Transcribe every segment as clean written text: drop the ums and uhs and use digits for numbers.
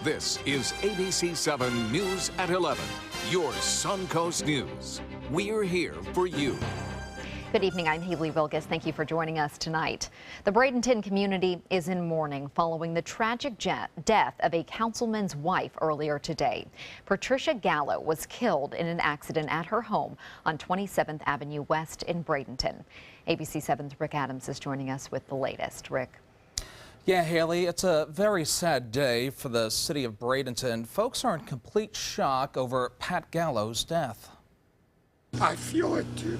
This is ABC7 News at 11, your Suncoast News. We're here for you. Good evening, I'm Haley Wilgus. Thank you for joining us tonight. The Bradenton community is in mourning following the tragic death of a councilman's wife earlier today. Patricia Gallo was killed in an accident at her home on 27th Avenue West in Bradenton. ABC7's Rick Adams is joining us with the latest. Rick. Yeah, Haley, it's a very sad day for the city of Bradenton. Folks are in complete shock over Pat Gallo's death. I feel it too.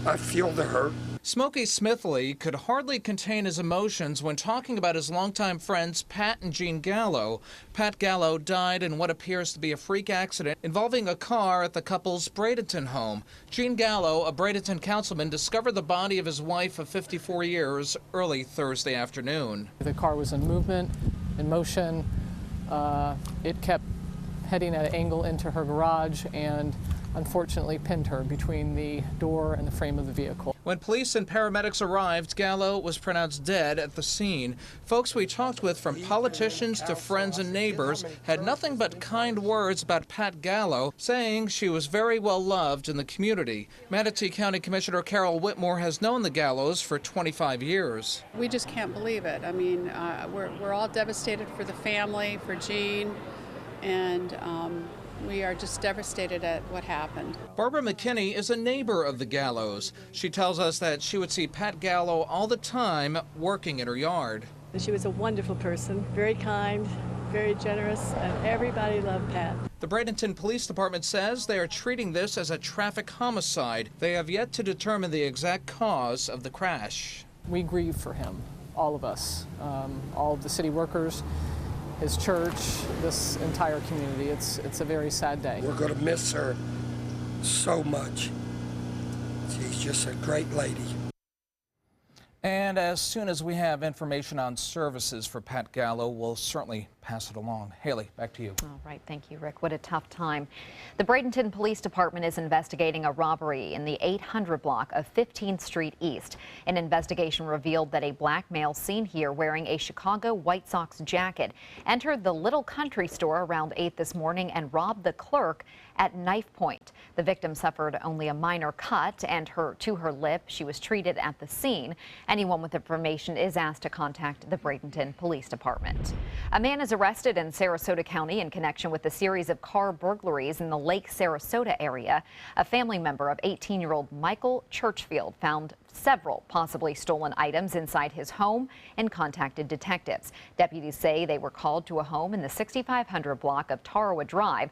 I feel the hurt. Smokey Smithley could hardly contain his emotions when talking about his longtime friends Pat and Jean Gallo. Pat Gallo died in what appears to be a freak accident involving a car at the couple's Bradenton home. Jean Gallo, a Bradenton councilman, discovered the body of his wife of 54 years early Thursday afternoon. The car was in movement, in motion. It kept heading at an angle into her garage and unfortunately pinned her between the door and the frame of the vehicle. When police and paramedics arrived, Gallo was pronounced dead at the scene. Folks we talked with, from politicians to friends and neighbors, had nothing but kind words about Pat Gallo, saying she was very well loved in the community. Manatee County Commissioner Carol Whitmore has known the Gallos for 25 years. We just can't believe it. I mean, we're all devastated for the family, for Jean, and we are just devastated at what happened. Barbara McKinney is a neighbor of the Gallos. She tells us that she would see Pat Gallo all the time working in her yard. She was a wonderful person, very kind, very generous, and everybody loved Pat. The Bradenton Police Department says they are treating this as a traffic homicide. They have yet to determine the exact cause of the crash. We grieve for him, all of us, all of the city workers, his church, this entire community. It's a very sad day. We're going to miss her so much. She's just a great lady. And as soon as we have information on services for Pat Gallo, we'll certainly pass it along. Haley, back to you. All right, thank you, Rick. What a tough time. The Bradenton Police Department is investigating a robbery in the 800 block of 15th Street East. An investigation revealed that a black male seen here wearing a Chicago White Sox jacket entered the Little Country store around 8 this morning and robbed the clerk at knife point. The victim suffered only a minor cut and to her lip. She was treated at the scene. Anyone with information is asked to contact the Bradenton Police Department. A man is arrested in Sarasota County in connection with a series of car burglaries in the Lake Sarasota area. A family member of 18-year-old Michael Churchfield found several possibly stolen items inside his home and contacted detectives. Deputies say they were called to a home in the 6500 block of Tarawa Drive.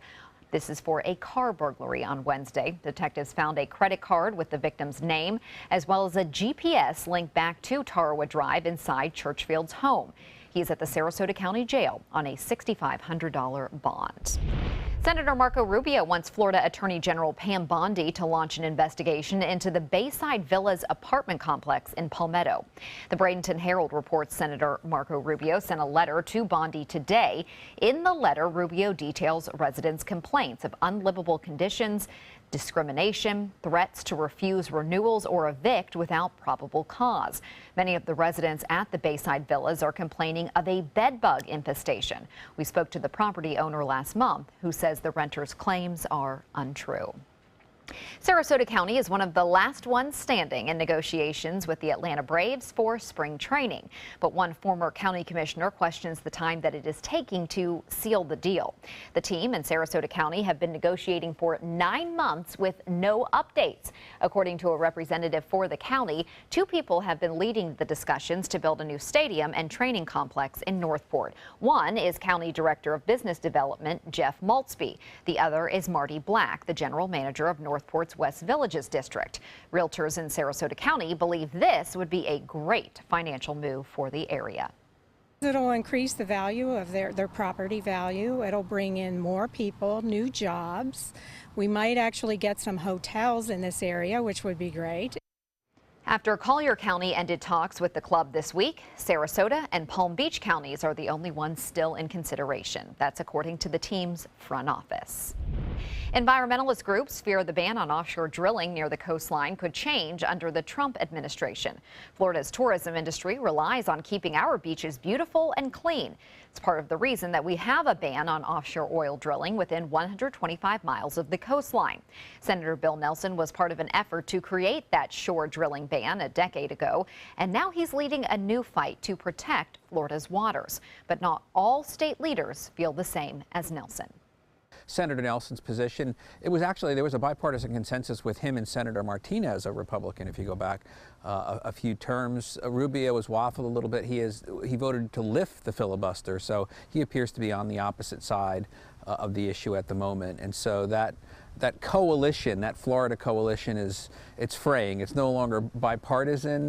This is for a car burglary on Wednesday. Detectives found a credit card with the victim's name, as well as a GPS linked back to Tarawa Drive inside Churchfield's home. He is at the Sarasota County Jail on a $6,500 bond. Senator Marco Rubio wants Florida Attorney General Pam Bondi to launch an investigation into the Bayside Villas apartment complex in Palmetto. The Bradenton Herald reports Senator Marco Rubio sent a letter to Bondi today. In the letter, Rubio details residents' complaints of unlivable conditions, discrimination, threats to refuse renewals or evict without probable cause. Many of the residents at the Bayside Villas are complaining of a bedbug infestation. We spoke to the property owner last month, who says the renters' claims are untrue. Sarasota County is one of the last ones standing in negotiations with the Atlanta Braves for spring training. But one former county commissioner questions the time that it is taking to seal the deal. The team and Sarasota County have been negotiating for 9 months with no updates. According to a representative for the county, 2 people have been leading the discussions to build a new stadium and training complex in Northport. One is County Director of Business Development, Jeff Maltzby. The other is Marty Black, the general manager of Northport's West Villages District. Realtors in Sarasota County believe this would be a great financial move for the area. It'll increase the value of their property value. It'll bring in more people, new jobs. We might actually get some hotels in this area, which would be great. After Collier County ended talks with the club this week, Sarasota and Palm Beach counties are the only ones still in consideration. That's according to the team's front office. Environmentalist groups fear the ban on offshore drilling near the coastline could change under the Trump administration. Florida's tourism industry relies on keeping our beaches beautiful and clean. It's part of the reason that we have a ban on offshore oil drilling within 125 miles of the coastline. Senator Bill Nelson was part of an effort to create that shore drilling ban a decade ago, and now he's leading a new fight to protect Florida's waters. But not all state leaders feel the same as Nelson. Senator Nelson's position, there was a bipartisan consensus with him and Senator Martinez, a Republican, if you go back a few terms. Rubio has waffled a little bit. He voted to lift the filibuster, so he appears to be on the opposite side of the issue at the moment. And so that coalition, that Florida coalition, it's fraying. It's no longer bipartisan.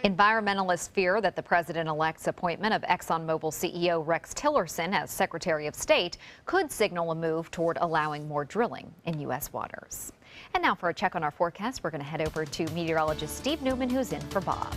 Environmentalists fear that the president-elect's appointment of ExxonMobil CEO Rex Tillerson as Secretary of State could signal a move toward allowing more drilling in U.S. waters. And now for a check on our forecast, we're going to head over to meteorologist Steve Newman, who's in for Bob.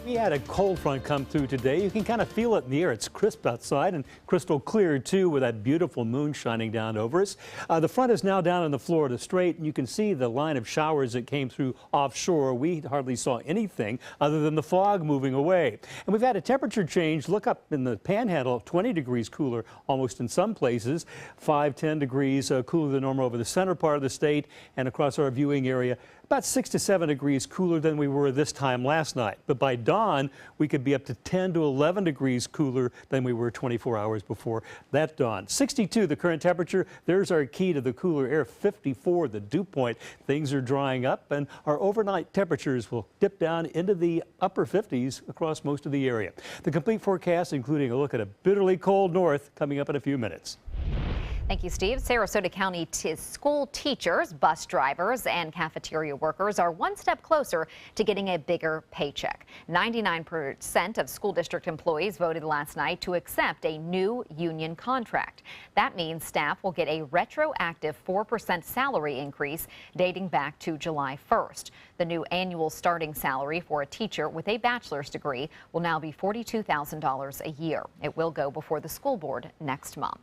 We had a cold front come through today. You can kind of feel it in the air. It's crisp outside and crystal clear, too, with that beautiful moon shining down over us. The front is now down in the Florida Strait, and you can see the line of showers that came through offshore. We hardly saw anything other than the fog moving away. And we've had a temperature change. Look up in the Panhandle, 20 degrees cooler almost in some places, 5-10 degrees cooler than normal over the center part of the state and across our viewing area. About 6 to 7 degrees cooler than we were this time last night. But by dawn, we could be up to 10 to 11 degrees cooler than we were 24 hours before that dawn. 62, the current temperature. There's our key to the cooler air, 54, the dew point. Things are drying up, and our overnight temperatures will dip down into the upper 50s across most of the area. The complete forecast, including a look at a bitterly cold north, coming up in a few minutes. Thank you, Steve. Sarasota County school teachers, bus drivers, and cafeteria workers are one step closer to getting a bigger paycheck. 99% of school district employees voted last night to accept a new union contract. That means staff will get a retroactive 4% salary increase dating back to July 1st. The new annual starting salary for a teacher with a bachelor's degree will now be $42,000 a year. It will go before the school board next month.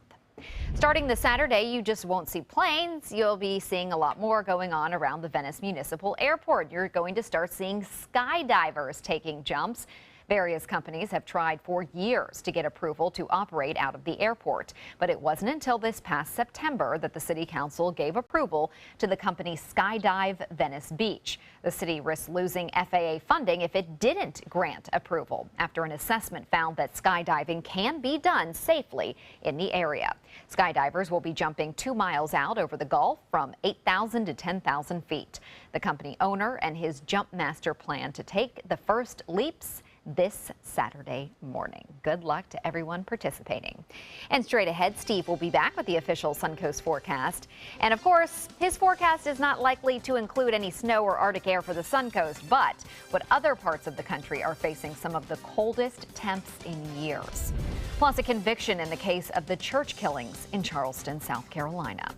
Starting this Saturday, you just won't see planes. You'll be seeing a lot more going on around the Venice Municipal Airport. You're going to start seeing skydivers taking jumps. Various companies have tried for years to get approval to operate out of the airport, but it wasn't until this past September that the City Council gave approval to the company Skydive Venice Beach. The city risks losing FAA funding if it didn't grant approval after an assessment found that skydiving can be done safely in the area. Skydivers will be jumping 2 miles out over the Gulf from 8,000 to 10,000 feet. The company owner and his jump master plan to take the first leaps this Saturday morning. Good luck to everyone participating. And straight ahead, Steve will be back with the official Suncoast forecast. And of course, his forecast is not likely to include any snow or Arctic air for the Suncoast, but what other parts of the country are facing some of the coldest temps in years. Plus a conviction in the case of the church killings in Charleston, South Carolina.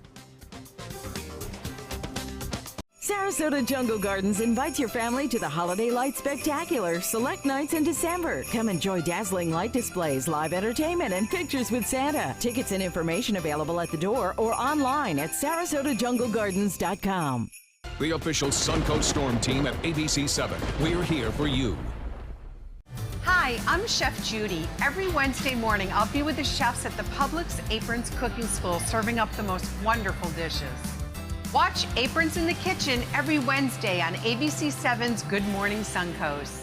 Sarasota Jungle Gardens invites your family to the Holiday Light Spectacular select nights in December. Come enjoy dazzling light displays, live entertainment, and pictures with Santa. Tickets and information available at the door or online at sarasotajunglegardens.com. The official Suncoast Storm team at ABC7. We're here for you. Hi, I'm Chef Judy. Every Wednesday morning, I'll be with the chefs at the Publix Aprons Cooking School serving up the most wonderful dishes. Watch Aprons in the Kitchen every Wednesday on ABC7's Good Morning Suncoast.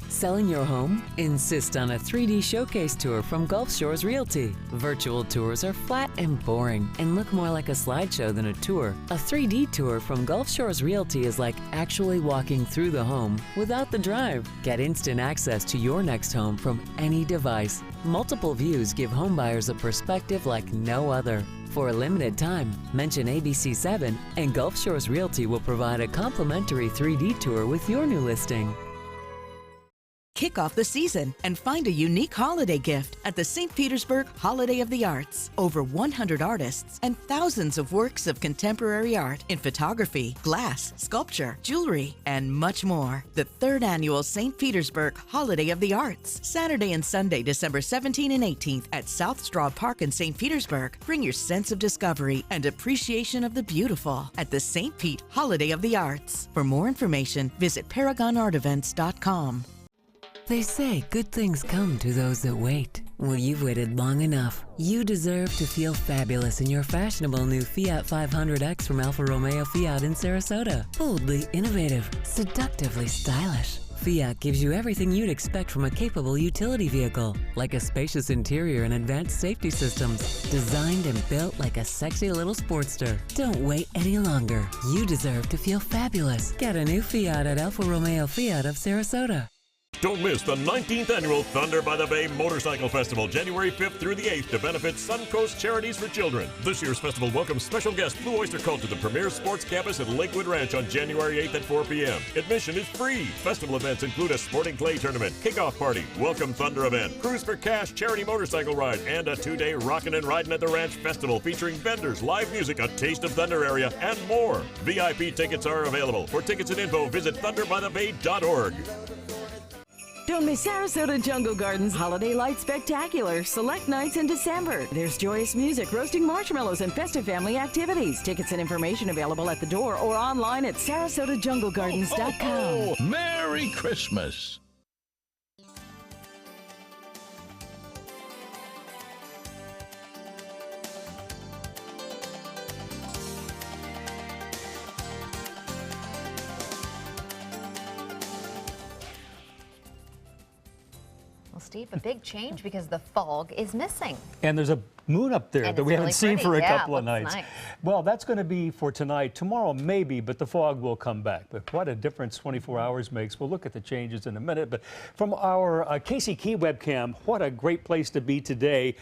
Selling your home? Insist on a 3D showcase tour from Gulf Shores Realty. Virtual tours are flat and boring and look more like a slideshow than a tour. A 3D tour from Gulf Shores Realty is like actually walking through the home without the drive. Get instant access to your next home from any device. Multiple views give homebuyers a perspective like no other. For a limited time, mention ABC7 and Gulf Shores Realty will provide a complimentary 3D tour with your new listing. Kick off the season and find a unique holiday gift at the St. Petersburg Holiday of the Arts. Over 100 artists and thousands of works of contemporary art in photography, glass, sculpture, jewelry, and much more. The 3rd annual St. Petersburg Holiday of the Arts. Saturday and Sunday, December 17 and 18th at South Straw Park in St. Petersburg. Bring your sense of discovery and appreciation of the beautiful at the St. Pete Holiday of the Arts. For more information, visit ParagonArtEvents.com. They say good things come to those that wait. Well, you've waited long enough. You deserve to feel fabulous in your fashionable new Fiat 500X from Alfa Romeo Fiat in Sarasota. Boldly innovative, seductively stylish. Fiat gives you everything you'd expect from a capable utility vehicle, like a spacious interior and advanced safety systems, designed and built like a sexy little Sportster. Don't wait any longer. You deserve to feel fabulous. Get a new Fiat at Alfa Romeo Fiat of Sarasota. Don't miss the 19th annual Thunder by the Bay Motorcycle Festival, January 5th through the 8th, to benefit Suncoast Charities for Children. This year's festival welcomes special guest Blue Oyster Cult to the premier sports campus at Lakewood Ranch on January 8th at 4 p.m. Admission is free. Festival events include a sporting clay tournament, kickoff party, welcome Thunder event, Cruise for Cash charity motorcycle ride, and a 2-day Rockin' and Ridin' at the Ranch festival featuring vendors, live music, a taste of Thunder area, and more. VIP tickets are available. For tickets and info, visit thunderbythebay.org. Don't miss Sarasota Jungle Gardens Holiday Light Spectacular. Select nights in December. There's joyous music, roasting marshmallows, and festive family activities. Tickets and information available at the door or online at sarasotajunglegardens.com. Merry Christmas. Steve, a big change because the fog is missing. And there's a moon up there that we haven't seen for a couple of nights. Nice. Well, that's going to be for tonight. Tomorrow, maybe, but the fog will come back. But what a difference 24 hours makes. We'll look at the changes in a minute. But from our Casey Key webcam, what a great place to be today.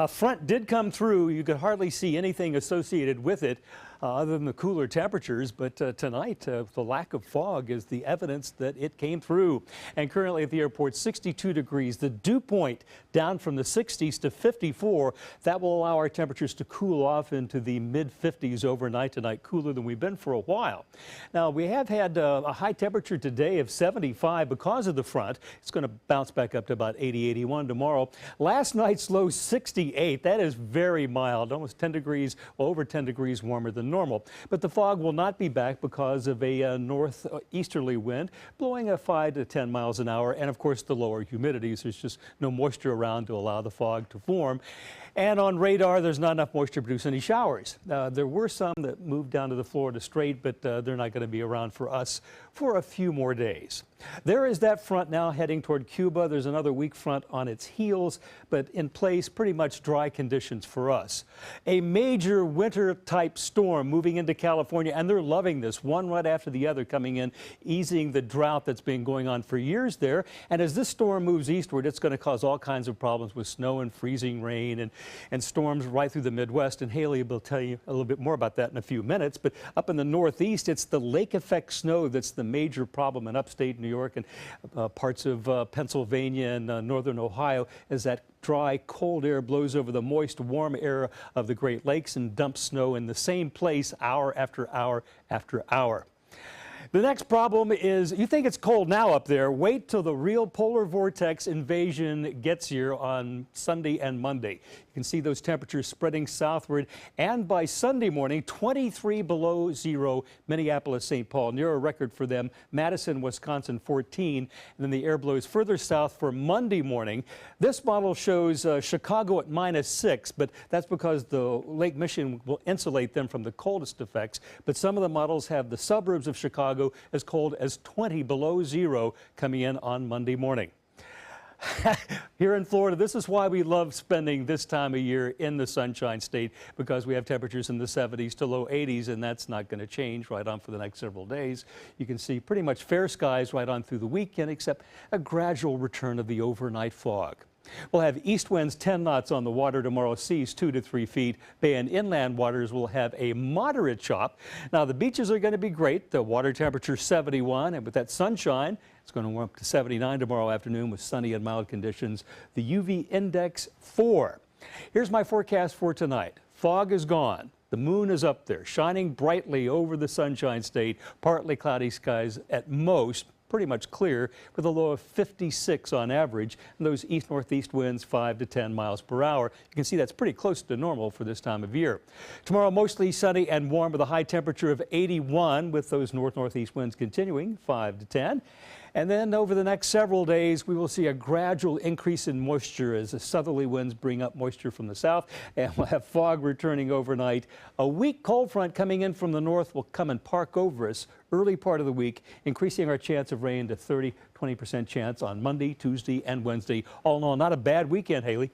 Front did come through. You could hardly see anything associated with it. Other than the cooler temperatures, but tonight the lack of fog is the evidence that it came through. And currently at the airport, 62 degrees. The dew point down from the 60s to 54. That will allow our temperatures to cool off into the mid-50s overnight tonight, cooler than we've been for a while. Now, we have had a high temperature today of 75 because of the front. It's going to bounce back up to about 80, 81 tomorrow. Last night's low 68. That is very mild, almost 10 degrees, well, over 10 degrees warmer than normal. But the fog will not be back because of a northeasterly wind blowing at 5 to 10 miles an hour, and of course the lower humidities. There's just no moisture around to allow the fog to form. And on radar, there's not enough moisture to produce any showers. There were some that moved down to the Florida Strait, but they're not going to be around for us for a few more days. There is that front now heading toward Cuba. There's another weak front on its heels, but in place, pretty much dry conditions for us. A major winter-type storm moving into California, and they're loving this, one right after the other coming in, easing the drought that's been going on for years there. And as this storm moves eastward, it's going to cause all kinds of problems with snow and freezing rain and storms right through the Midwest. And Haley will tell you a little bit more about that in a few minutes. But up in the Northeast, it's the lake effect snow that's the major problem in upstate New York and parts of Pennsylvania and northern Ohio, as that dry, cold air blows over the moist, warm air of the Great Lakes and dumps snow in the same place hour after hour after hour. The next problem is, you think it's cold now up there. Wait till the real polar vortex invasion gets here on Sunday and Monday. You can see those temperatures spreading southward, and by Sunday morning, 23 below zero, Minneapolis, St. Paul, near a record for them. Madison, Wisconsin, 14. And then the air blows further south for Monday morning. This model shows Chicago at -6, but that's because the Lake Michigan will insulate them from the coldest effects. But some of the models have the suburbs of Chicago as cold as 20 below zero coming in on Monday morning. Here in Florida, this is why we love spending this time of year in the Sunshine State, because we have temperatures in the 70s to low 80s, and that's not going to change right on for the next several days. You can see pretty much fair skies right on through the weekend, except a gradual return of the overnight fog. We'll have east winds 10 knots on the water tomorrow, seas 2 to 3 feet. Bay and inland waters will have a moderate chop. Now, the beaches are going to be great. The water temperature 71, and with that sunshine, it's going to warm up to 79 tomorrow afternoon with sunny and mild conditions. The UV index 4. Here's my forecast for tonight. Fog is gone. The moon is up there, shining brightly over the Sunshine State. Partly cloudy skies at most. Pretty much clear with a low of 56 on average, and those east-northeast winds 5 to 10 miles per hour. You can see that's pretty close to normal for this time of year. Tomorrow, mostly sunny and warm with a high temperature of 81 with those north-northeast winds continuing 5 to 10. And then over the next several days, we will see a gradual increase in moisture as the southerly winds bring up moisture from the south, and we'll have fog returning overnight. A weak cold front coming in from the north will come and park over us early part of the week, increasing our chance of rain to 20% chance on Monday, Tuesday, and Wednesday. All in all, not a bad weekend, Haley.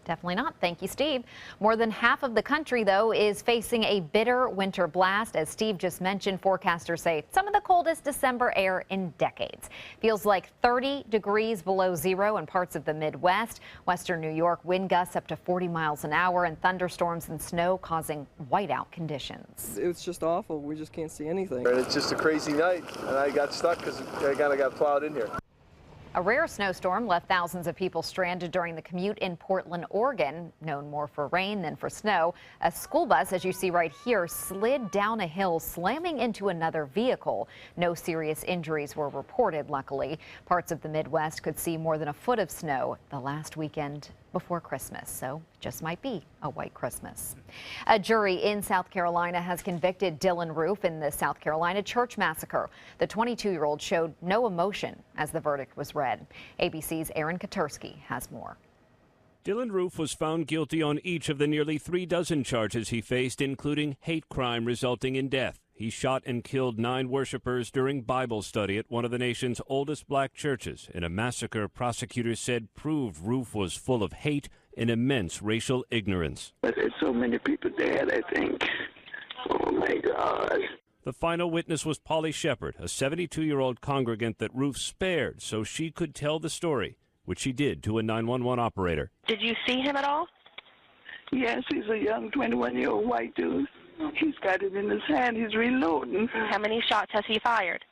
Definitely not. Thank you, Steve. More than half of the country, though, is facing a bitter winter blast. As Steve just mentioned, forecasters say some of the coldest December air in decades. Feels like 30 degrees below zero in parts of the Midwest. Western New York, wind gusts up to 40 miles an hour and thunderstorms and snow causing whiteout conditions. It's just awful. We just can't see anything. It's just a crazy night, and I got stuck because I kind of got plowed in here. A rare snowstorm left thousands of people stranded during the commute in Portland, Oregon, known more for rain than for snow. A school bus, as you see right here, slid down a hill, slamming into another vehicle. No serious injuries were reported, luckily. Parts of the Midwest could see more than a foot of snow the last weekend before Christmas, so it just might be a white Christmas. A jury in South Carolina has convicted Dylan Roof in the South Carolina church massacre. The 22-year-old showed no emotion as the verdict was read. ABC's Aaron Katursky has more. Dylan Roof was found guilty on each of the nearly 3 dozen charges he faced, including hate crime resulting in death. He shot and killed 9 worshipers during Bible study at one of the nation's oldest black churches in a massacre prosecutors said proved Roof was full of hate and immense racial ignorance. But there's so many people dead, I think. Oh, my God. The final witness was Polly Shepard, a 72-year-old congregant that Roof spared so she could tell the story, which she did to a 911 operator. Did you see him at all? Yes, he's a young 21-year-old white dude. He's got it in his hand. He's reloading. How many shots has he fired?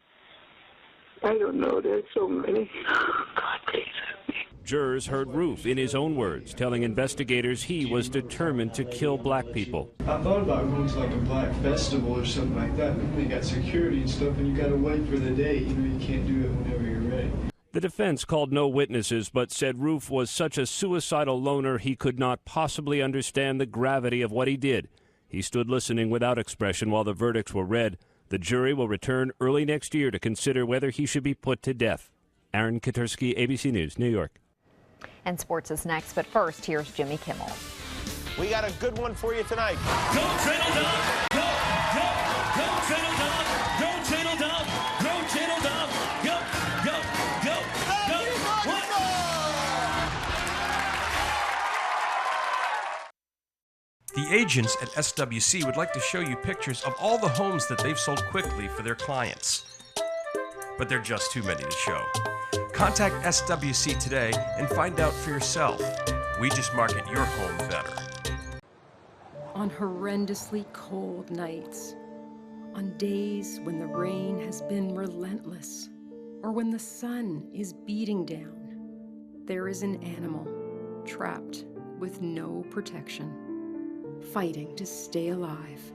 I don't know. There's so many. God, please help me. Jurors heard Roof, in his own words, telling investigators he was determined to kill black people. I thought about going to like a black festival or something like that, but they got security and stuff, and you got to wait for the day. You know, you can't do it whenever you're ready. The defense called no witnesses, but said Roof was such a suicidal loner he could not possibly understand the gravity of what he did. He stood listening without expression while the verdicts were read. The jury will return early next year to consider whether he should be put to death. Aaron Katursky, ABC News, New York. And sports is next, but first, here's Jimmy Kimmel. We got a good one for you tonight. Go Channel Dog! Go, go, go Channel Dog! Go Channel Dog! Go Channel Dog! Go, go, go, go! One The agents at SWC would like to show you pictures of all the homes that they've sold quickly for their clients. But they're just too many to show. Contact SWC today and find out for yourself. We just market your home better. On horrendously cold nights, on days when the rain has been relentless, or when the sun is beating down, there is an animal trapped with no protection, fighting to stay alive.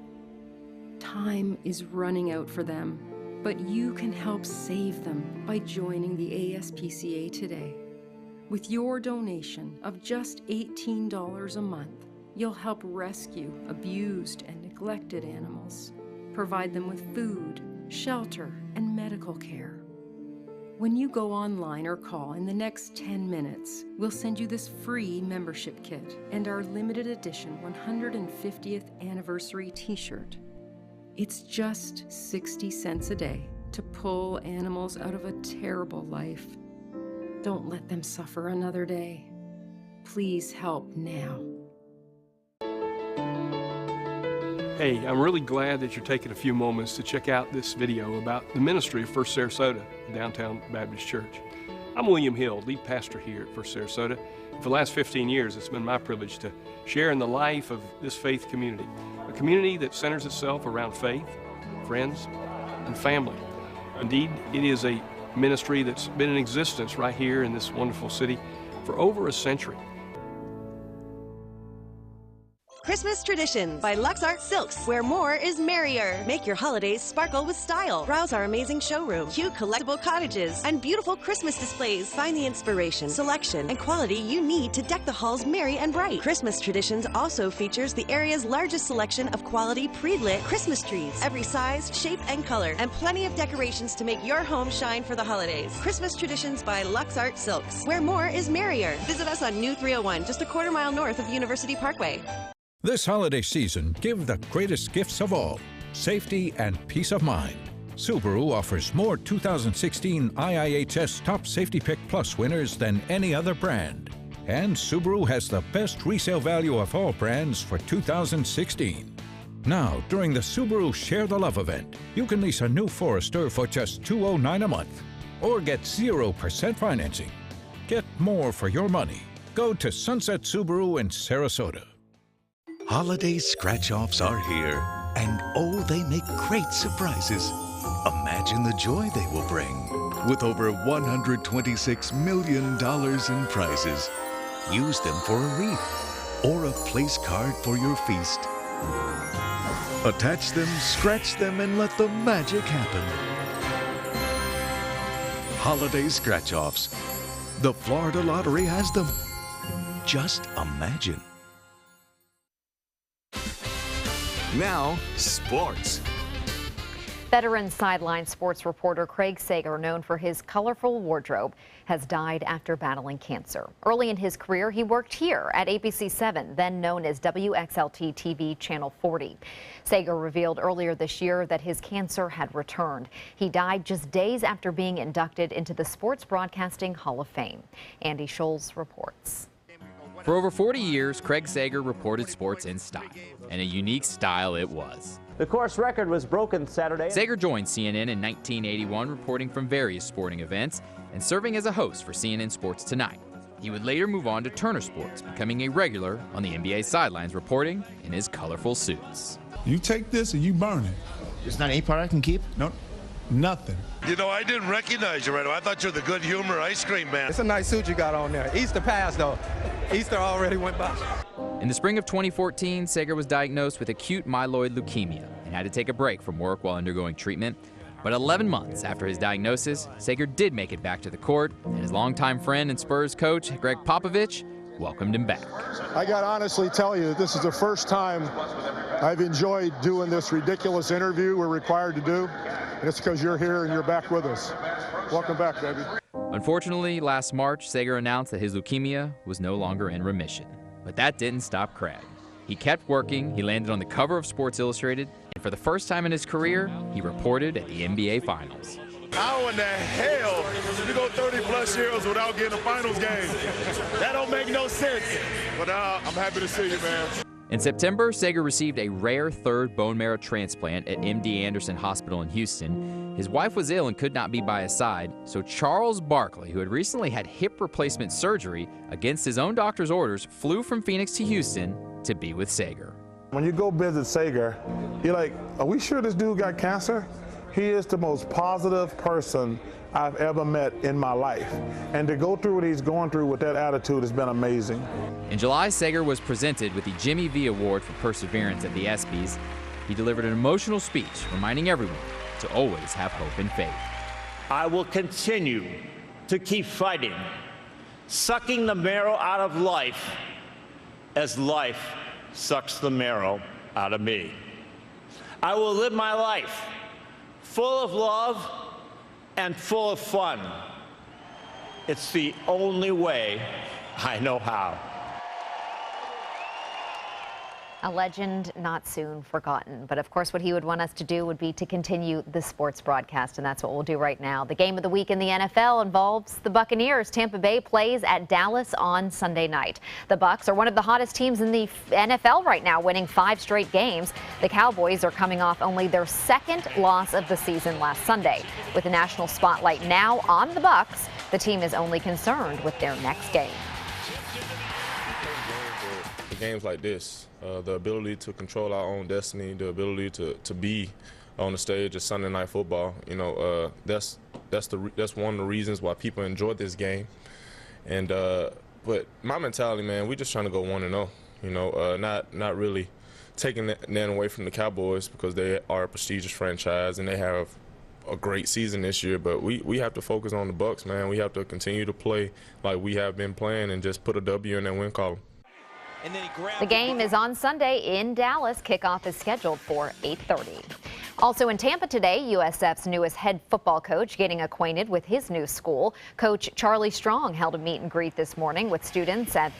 Time is running out for them, but you can help save them by joining the ASPCA today. With your donation of just $18 a month, you'll help rescue abused and neglected animals, provide them with food, shelter, and medical care. When you go online or call in the next 10 minutes, we'll send you this free membership kit and our limited edition 150th anniversary t-shirt. It's just 60 cents a day to pull animals out of a terrible life. Don't let them suffer another day. Please help now. Hey, I'm really glad that you're taking a few moments to check out this video about the ministry of First Sarasota, Downtown Baptist Church. I'm William Hill, lead pastor here at First Sarasota. For the last 15 years, it's been my privilege to share in the life of this faith community, a community that centers itself around faith, friends, and family. Indeed, it is a ministry that's been in existence right here in this wonderful city for over a century. Christmas Traditions by Lux Art Silks, where more is merrier. Make your holidays sparkle with style. Browse our amazing showroom, cute collectible cottages, and beautiful Christmas displays. Find the inspiration, selection, and quality you need to deck the halls merry and bright. Christmas Traditions also features the area's largest selection of quality pre-lit Christmas trees, every size, shape, and color, and plenty of decorations to make your home shine for the holidays. Christmas Traditions by Lux Art Silks, where more is merrier. Visit us on New 301, just a quarter-mile north of University Parkway. This holiday season, give the greatest gifts of all, safety and peace of mind. Subaru offers more 2016 IIHS Top Safety Pick Plus winners than any other brand. And Subaru has the best resale value of all brands for 2016. Now, during the Subaru Share the Love event, you can lease a new Forester for just $209 a month or get 0% financing. Get more for your money. Go to Sunset Subaru in Sarasota. Holiday scratch-offs are here, and oh, they make great surprises. Imagine the joy they will bring. With over $126 million in prizes, use them for a wreath or a place card for your feast. Attach them, scratch them, and let the magic happen. Holiday scratch-offs. The Florida Lottery has them. Just imagine. Now, sports. Veteran sideline sports reporter Craig Sager, known for his colorful wardrobe, has died after battling cancer. Early in his career, he worked here at ABC7, then known as WXLT TV Channel 40. Sager revealed earlier this year that his cancer had returned. He died just days after being inducted into the Sports Broadcasting Hall of Fame. Andy Scholes reports. For over 40 years, Craig Sager reported sports in style, and a unique style it was. The course record was broken Saturday. Sager joined CNN in 1981, reporting from various sporting events and serving as a host for CNN Sports Tonight. He would later move on to Turner Sports, becoming a regular on the NBA sidelines, reporting in his colorful suits. You take this and you burn it. There's not any part I can keep? No, nothing. You know, I didn't recognize you right away. I thought you were the Good Humor ice cream man. It's a nice suit you got on there. Easter passed, though. Easter already went by. In the spring of 2014, Sager was diagnosed with acute myeloid leukemia and had to take a break from work while undergoing treatment. But 11 months after his diagnosis, Sager did make it back to the court, and his longtime friend and Spurs coach, Greg Popovich, welcomed him back. I got to honestly tell you, this is the first time I've enjoyed doing this ridiculous interview we're required to do, and it's because you're here and you're back with us. Welcome back, baby. Unfortunately, last March, Sager announced that his leukemia was no longer in remission. But that didn't stop Craig. He kept working, he landed on the cover of Sports Illustrated, and for the first time in his career, he reported at the NBA Finals. How in the hell you go 30-plus years without getting a finals game? That don't make no sense. But I'm happy to see you, man. In September, Sager received a rare third bone marrow transplant at MD Anderson Hospital in Houston. His wife was ill and could not be by his side, so Charles Barkley, who had recently had hip replacement surgery against his own doctor's orders, flew from Phoenix to Houston to be with Sager. When you go visit Sager, you're like, are we sure this dude got cancer? He is the most positive person I've ever met in my life. And to go through what he's going through with that attitude has been amazing. In July, Sager was presented with the Jimmy V Award for Perseverance at the ESPYs. He delivered an emotional speech reminding everyone to always have hope and faith. I will continue to keep fighting, sucking the marrow out of life as life sucks the marrow out of me. I will live my life full of love and full of fun. It's the only way I know how. A legend not soon forgotten. But of course, what he would want us to do would be to continue the sports broadcast, and that's what we'll do right now. The game of the week in the NFL involves the Buccaneers. Tampa Bay plays at Dallas on Sunday night. The Bucs are one of the hottest teams in the NFL right now, winning 5 straight games. The Cowboys are coming off only their second loss of the season last Sunday. With the national spotlight now on the Bucs, The team is only concerned with their next game. For games like this, the ability to control our own destiny, the ability to be on the stage of Sunday Night Football, that's one of the reasons why people enjoy this game. And but my mentality, man, we're just trying to go 1-0. Not really taking that away from the Cowboys, because they are a prestigious franchise and they have a great season this year. But we have to focus on the Bucs, man. We have to continue to play like we have been playing and just put a W in that win column. The game is on Sunday in Dallas. Kickoff is scheduled for 8:30. Also in Tampa today, USF's newest head football coach getting acquainted with his new school. Coach Charlie Strong held a meet and greet this morning with students and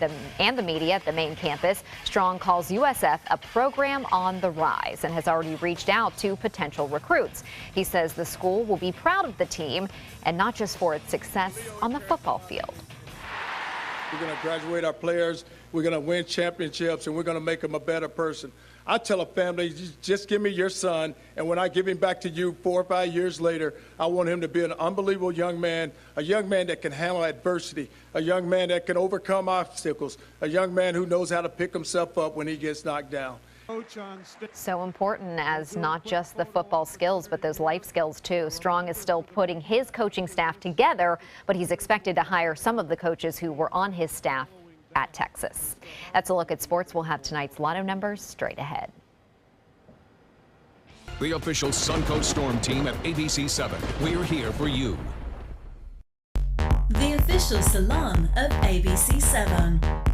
the media at the main campus. Strong calls USF a program on the rise and has already reached out to potential recruits. He says the school will be proud of the team and not just for its success on the football field. We're going to graduate our players, we're going to win championships, and we're going to make them a better person. I tell a family, just give me your son, and when I give him back to you 4 or 5 years later, I want him to be an unbelievable young man, a young man that can handle adversity, a young man that can overcome obstacles, a young man who knows how to pick himself up when he gets knocked down. So important as not just the football skills, but those life skills too. Strong is still putting his coaching staff together, but he's expected to hire some of the coaches who were on his staff at Texas. That's a look at sports. We'll have tonight's lotto numbers straight ahead. The official Suncoast Storm team at ABC7. We're here for you. The official salon of ABC7.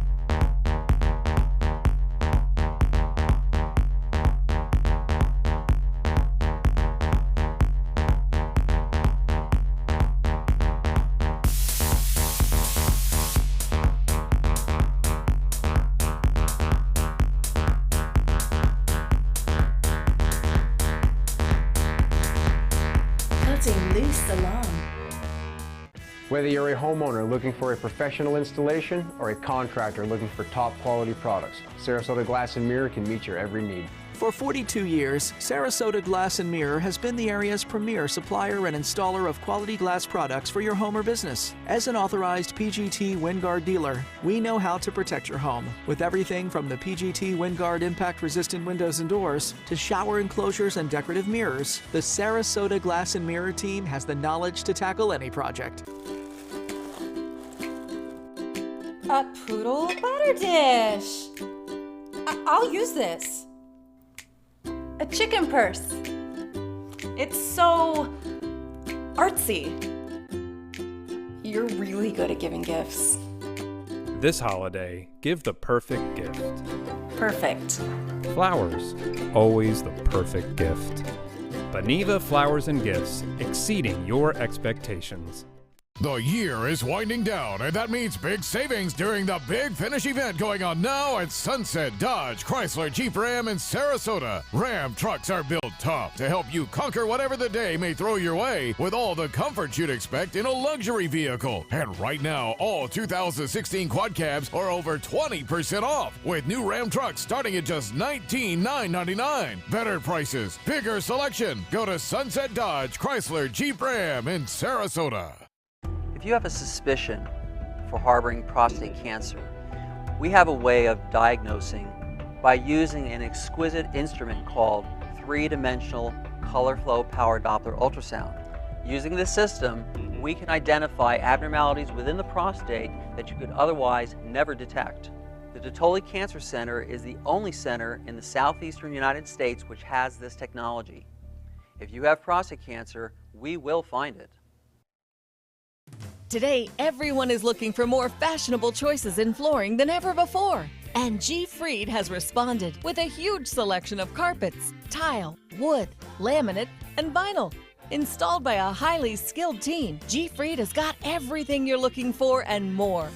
Whether you're a homeowner looking for a professional installation or a contractor looking for top quality products, Sarasota Glass and Mirror can meet your every need. For 42 years, Sarasota Glass and Mirror has been the area's premier supplier and installer of quality glass products for your home or business. As an authorized PGT WinGuard dealer, we know how to protect your home with everything from the PGT WinGuard impact-resistant windows and doors to shower enclosures and decorative mirrors. The Sarasota Glass and Mirror team has the knowledge to tackle any project. A poodle butter dish. I'll use this. A chicken purse. It's so artsy. You're really good at giving gifts. This holiday, give the perfect gift. Perfect. Flowers, always the perfect gift. Beneva Flowers and Gifts, exceeding your expectations. The year is winding down, and that means big savings during the Big Finish event going on now at Sunset Dodge, Chrysler, Jeep Ram in Sarasota. Ram trucks are built tough to help you conquer whatever the day may throw your way with all the comfort you'd expect in a luxury vehicle. And right now, all 2016 quad cabs are over 20% off, with new Ram trucks starting at just $19,999. Better prices, bigger selection. Go to Sunset Dodge, Chrysler, Jeep Ram in Sarasota. If you have a suspicion for harboring prostate cancer, we have a way of diagnosing by using an exquisite instrument called three-dimensional color flow power Doppler ultrasound. Using this system, we can identify abnormalities within the prostate that you could otherwise never detect. The Dottoli Cancer Center is the only center in the southeastern United States which has this technology. If you have prostate cancer, we will find it. Today, everyone is looking for more fashionable choices in flooring than ever before. And G. Fried has responded with a huge selection of carpets, tile, wood, laminate, and vinyl. Installed by a highly skilled team, G. Fried has got everything you're looking for and more.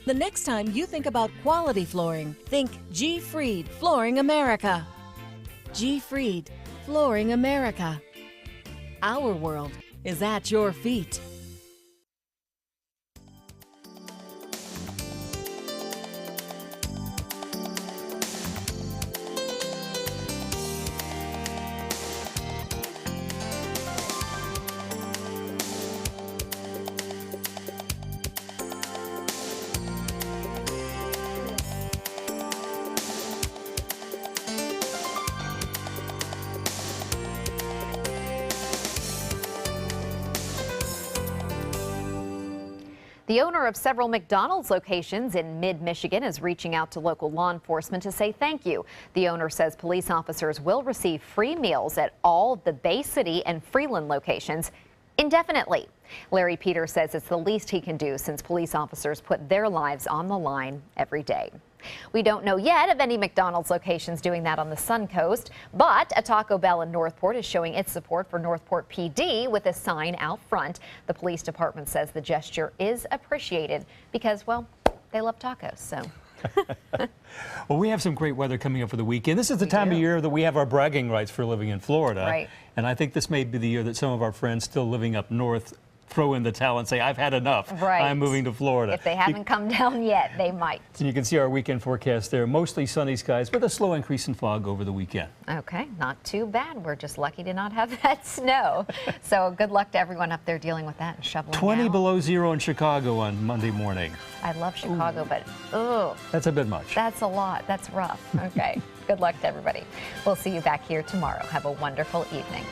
The next time you think about quality flooring, think G. Fried Flooring America. G. Fried Flooring America. Our world is at your feet. The owner of several McDonald's locations in mid-Michigan is reaching out to local law enforcement to say thank you. The owner says police officers will receive free meals at all the Bay City and Freeland locations indefinitely. Larry Peters says it's the least he can do since police officers put their lives on the line every day. We don't know yet of any McDonald's locations doing that on the Suncoast, but a Taco Bell in Northport is showing its support for Northport PD with a sign out front. The police department says the gesture is appreciated because, well, they love tacos, so. Well, we have some great weather coming up for the weekend. This is the time of year that we have our bragging rights for living in Florida. Right. And I think this may be the year that some of our friends still living up north throw in the towel and say, I've had enough. Right. I'm moving to Florida. If they haven't come down yet, they might. And you can see our weekend forecast there. Mostly sunny skies with a slow increase in fog over the weekend. Okay, not too bad. We're just lucky to not have that snow. So good luck to everyone up there dealing with that and shoveling 20 out. below zero in Chicago on Monday morning. I love Chicago, but ugh. That's a bit much. That's a lot. That's rough. Okay. Good luck to everybody. We'll see you back here tomorrow. Have a wonderful evening.